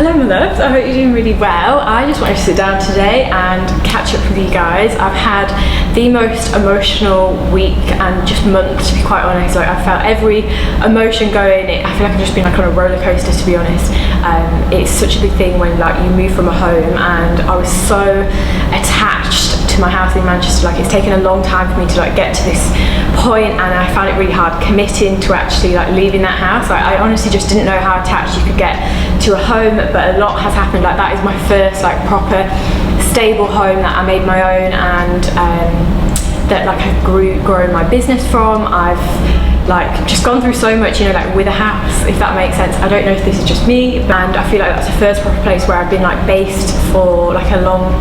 Hello my loves, I hope you're doing really well. I just wanted to sit down today and catch up with you guys. I've had the most emotional week and just month, to be quite honest. Like, I felt every emotion going. I feel like I've just been like on a roller coaster, to be honest. It's such a big thing when like you move from a home, and I was so attached to my house in Manchester. Like, it's taken a long time for me to like get to this point, and I found it really hard committing to actually like leaving that house. Like, I honestly just didn't know how attached you could get to a home, but a lot has happened. Like, that is my first like proper stable home that I made my own, and that like I've grown my business from. I've like just gone through so much, you know, like with a house, if that makes sense. I don't know if this is just me, and I feel like that's the first proper place where I've been like based for like a long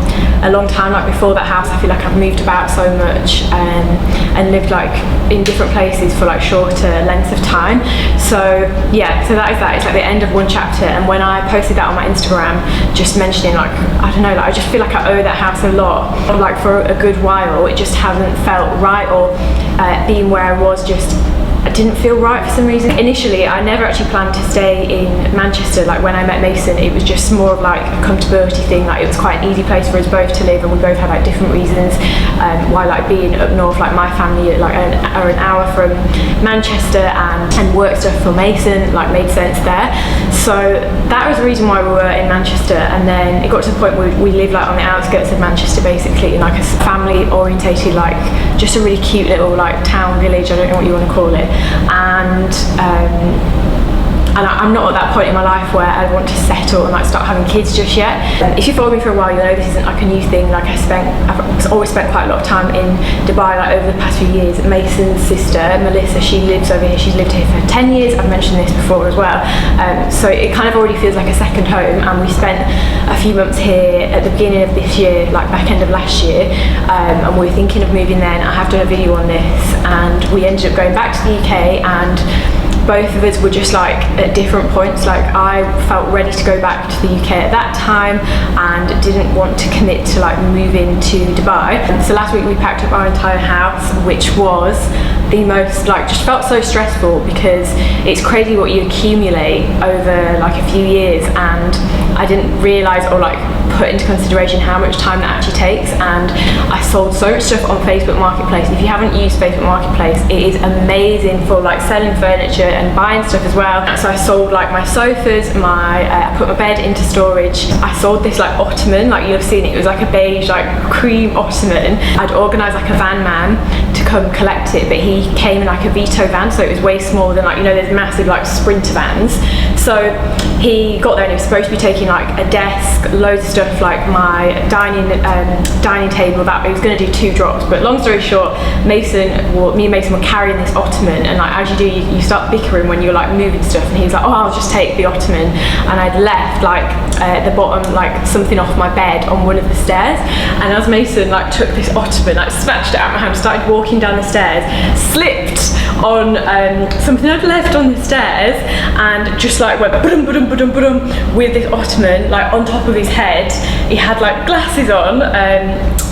time. Like, before that house, I feel like I've moved about so much and lived like in different places for like shorter lengths of time. So yeah, so that is that. It's like the end of one chapter, and when I posted that on my Instagram, just mentioning like, I don't know, like I just feel like I owe that house a lot. Like, for a good while, it just hasn't felt right, or being where I was just, I didn't feel right for some reason. Initially, I never actually planned to stay in Manchester. Like, when I met Mason, it was just more of like a comfortability thing. Like, it was quite an easy place for us both to live, and we both had like different reasons why like being up north, like my family like are an hour from Manchester, and work stuff for Mason like made sense there. So that was the reason why we were in Manchester. And then it got to the point where we lived like on the outskirts of Manchester, basically, in like a family orientated, like just a really cute little like town village, I don't know what you want to call it. And I'm not at that point in my life where I want to settle and like start having kids just yet. If you follow me for a while, you'll know this isn't like a new thing. Like, I've always spent quite a lot of time in Dubai, like over the past few years. Mason's sister, Melissa, she lives over here. She's lived here for 10 years. I've mentioned this before as well. So it kind of already feels like a second home, and we spent a few months here at the beginning of this year, like back end of last year, and we were thinking of moving then. I have done a video on this, and we ended up going back to the UK, and both of us were just like at different points. Like, I felt ready to go back to the UK at that time and didn't want to commit to like moving to Dubai. And so last week we packed up our entire house, which was the most, like, just felt so stressful, because it's crazy what you accumulate over like a few years, and I didn't realise or like put into consideration how much time that actually takes. And I sold so much stuff on Facebook Marketplace. If you haven't used Facebook Marketplace, it is amazing for like selling furniture and buying stuff as well. So I sold like my sofas, I put my bed into storage. I sold this like ottoman, like you'll have seen it was like a beige like cream ottoman. I'd organised like a van man to come collect it, but he came in like a Vito van, so it was way smaller than like, you know, there's massive like Sprinter vans. So he got there and he was supposed to be taking like a desk, loads of stuff, like my dining table, that he was going to do 2 drops. But long story short, me and Mason were carrying this ottoman, and like as you do, you start bickering when you're like moving stuff, and he was like, oh, I'll just take the ottoman. And I'd left like the bottom, like something off my bed on one of the stairs, and as Mason like took this ottoman, like snatched it out of my hand, started walking down the stairs, slipped on something I'd left on the stairs, and just like went ba-dum, ba-dum, ba-dum, ba-dum, with this ottoman like on top of his head. He had like glasses on,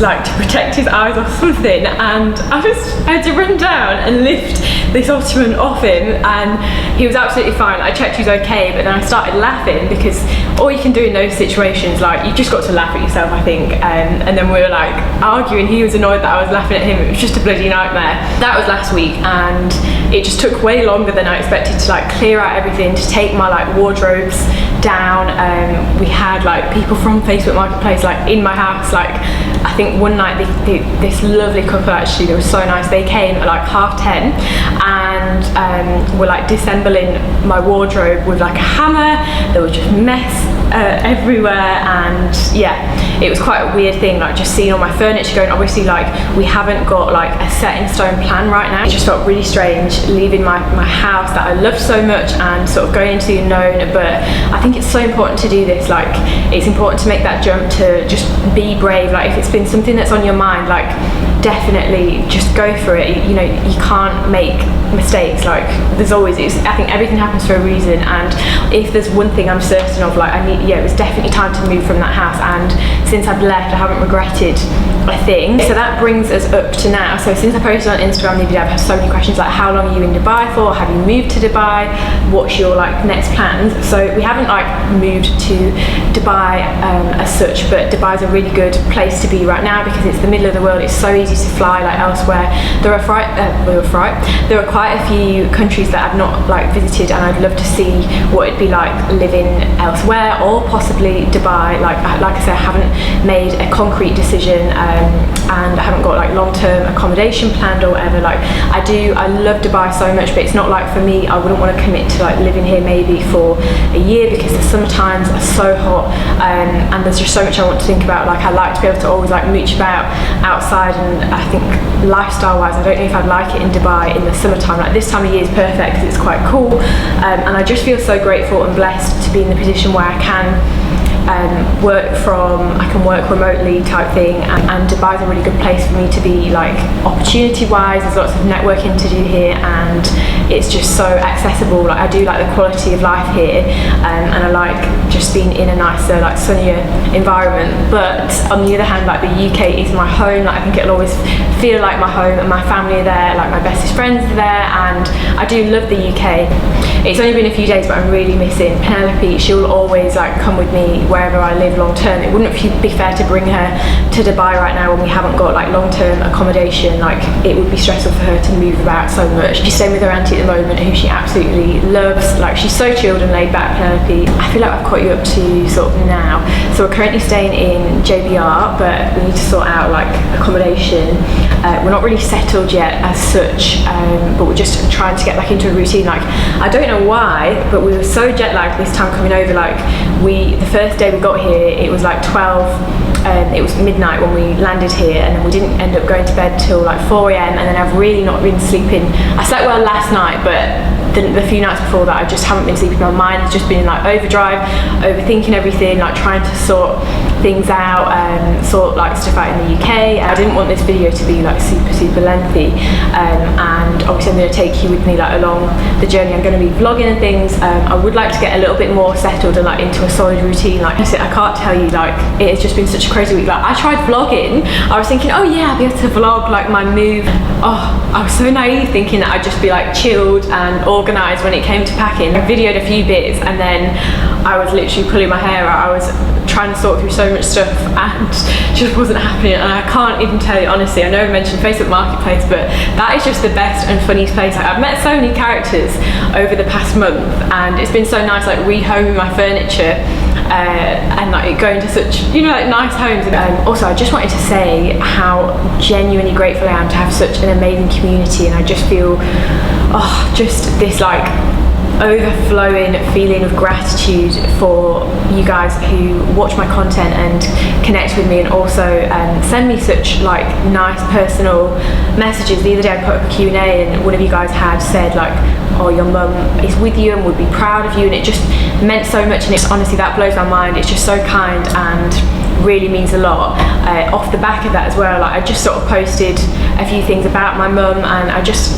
like to protect his eyes or something, and I had to run down and lift this ottoman off him, and he was absolutely fine. I checked he was okay, but then I started laughing, because all you can do in those situations, like, you've just got to laugh at yourself, I think. And then we were like arguing. He was annoyed that I was laughing at him. It was just a bloody nightmare. That was last week, and it just took way longer than I expected to like clear out everything, to take my like wardrobes down. We had like people from Facebook Marketplace like in my house. Like, I think one night this lovely couple, actually, they were so nice, they came at like 10:30 and were like disassembling my wardrobe with like a hammer. There was just mess everywhere, and yeah, it was quite a weird thing, like just seeing all my furniture going. Obviously, like, we haven't got like a set in stone plan right now. It just felt really strange leaving my house that I loved so much and sort of going into the unknown. But I think it's so important to do this. Like, it's important to make that jump, to just be brave. Like, if it's been something that's on your mind, like definitely just go for it. You know, you can't make mistakes. Like there's always, I think everything happens for a reason, and if there's one thing I'm certain of, like it was definitely time to move from that house, and since I've left I haven't regretted a thing. So that brings us up to now. So since I posted on Instagram the other day, I've had so many questions like, how long are you in Dubai for? Have you moved to Dubai? What's your like next plans? So we haven't like moved to Dubai as such, but Dubai is a really good place to be right now because it's the middle of the world. It's so easy to fly like elsewhere. There are quite a few countries that I've not like visited, and I'd love to see what it'd be like living elsewhere, or possibly Dubai. Like I said, I haven't made a concrete decision, and I haven't got like long-term accommodation planned or whatever. Like I love Dubai so much, but it's not like, for me, I wouldn't want to commit to like living here maybe for a year, because the summer times are so hot, and there's just so much I want to think about. Like I like to be able to always like mooch about outside, and I think lifestyle wise I don't know if I'd like it in Dubai in the summertime. Like this time of year is perfect because it's quite cool, and I just feel so grateful and blessed to be in the position where I can I can work remotely type thing, and Dubai is a really good place for me to be, like opportunity wise. There's lots of networking to do here, and it's just so accessible. Like I do like the quality of life here, and I like just being in a nicer, like sunnier environment. But on the other hand, like the UK is my home. Like I think it'll always feel like my home, and my family are there, like my bestest friends are there, and I do love the UK. It's only been a few days, but I'm really missing Penelope. She'll always like come with me wherever I live long term. It wouldn't be fair to bring her to Dubai right now when we haven't got like long term accommodation. Like it would be stressful for her to move about so much. She's staying with her auntie at the moment, who she absolutely loves. Like she's so chilled and laid back, Penelope. I feel like I've caught you up to sort of now. So we're currently staying in JBR, but we need to sort out like accommodation. We're not really settled yet as such, but we're just trying to get back into a routine. Like I don't know why, but we were so jet lagged this time coming over. Like the first day we got here, it was like 12, it was midnight when we landed here, and then we didn't end up going to bed till like 4 a.m. and then I've really not been sleeping. I slept well last night, but the few nights before that I just haven't been sleeping. My mind has just been in like overdrive, overthinking everything, like trying to sort things out, sort like stuff out in the UK. I didn't want this video to be like super lengthy, and obviously I'm going to take you with me like along the journey. I'm going to be vlogging and things. I would like to get a little bit more settled and like into a solid routine. Like I can't tell you, like it has just been such a crazy week. Like I tried vlogging, I was thinking, oh yeah, I'll be able to vlog like my move. Oh, I was so naive thinking that I'd just be like chilled and organised when it came to packing. I videoed a few bits, and then I was literally pulling my hair out. I was trying to sort through so much stuff, and just wasn't happening. And I can't even tell you honestly, I know I mentioned Facebook Marketplace, but that is just the best and funniest place. Like, I've met so many characters over the past month, and it's been so nice like rehoming my furniture, and like going to such, you know, like nice homes. And also I just wanted to say how genuinely grateful I am to have such an amazing community, and I just feel just this like overflowing feeling of gratitude for you guys who watch my content and connect with me, and also send me such like nice personal messages. The other day I put up a Q&A, and one of you guys had said like, oh, your mum is with you and would be proud of you, and it just meant so much. And it's honestly, that blows my mind. It's just so kind and really means a lot. Off the back of that as well, like I just sort of posted a few things about my mum, and I just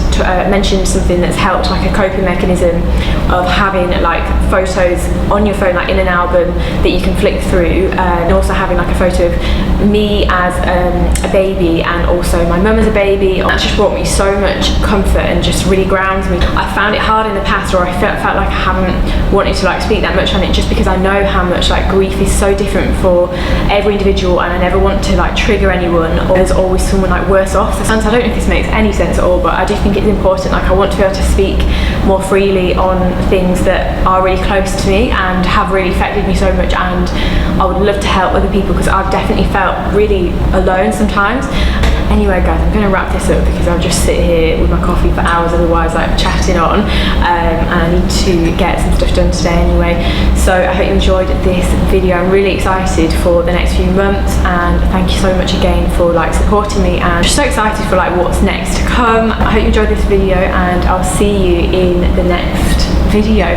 mentioned something that's helped, like a coping mechanism of having like photos on your phone, like in an album that you can flick through, and also having like a photo of me as a baby and also my mum as a baby. That's just brought me so much comfort and just really grounds me. I found it hard in the past, or I felt like I haven't wanted to like speak that much on it, just because I know how much like grief is so different for every individual, and I never want to like trigger anyone, or there's always someone like worse off. So I don't know if this makes any sense at all, but I do think it's important. Like I want to be able to speak more freely on things that are really close to me and have really affected me so much, and I would love to help other people, because I've definitely felt really alone sometimes. Anyway guys, I'm going to wrap this up because I'll just sit here with my coffee for hours otherwise, like chatting on, and I need to get some stuff done today anyway. So I hope you enjoyed this video. I'm really excited for the next few months, and thank you so much again for like supporting me, and I'm just so excited for like what's next to come. I hope you enjoyed this video, and I'll see you in the next video.